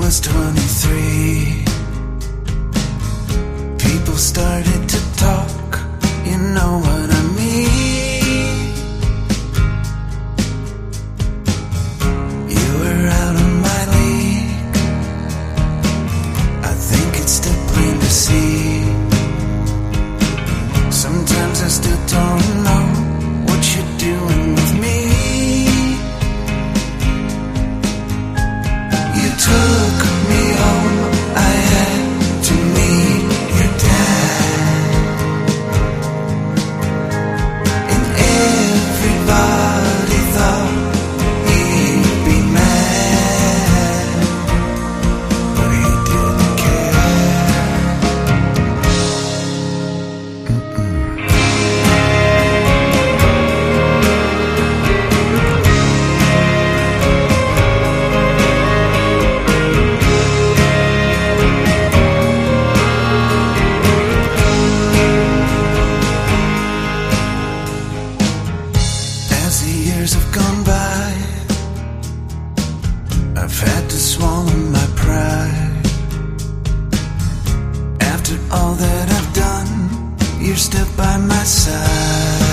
was 23, people started to talk, you know what I mean. You were out of my league, I think it's still plain to see. Sometimes I still don't know what you're doing with me. You took me home, I had to meet your dad, and everybody thought he'd be mad, but he didn't care. As the years have gone by, I've had to swallow my pride. After all that I've done, you're still by my side.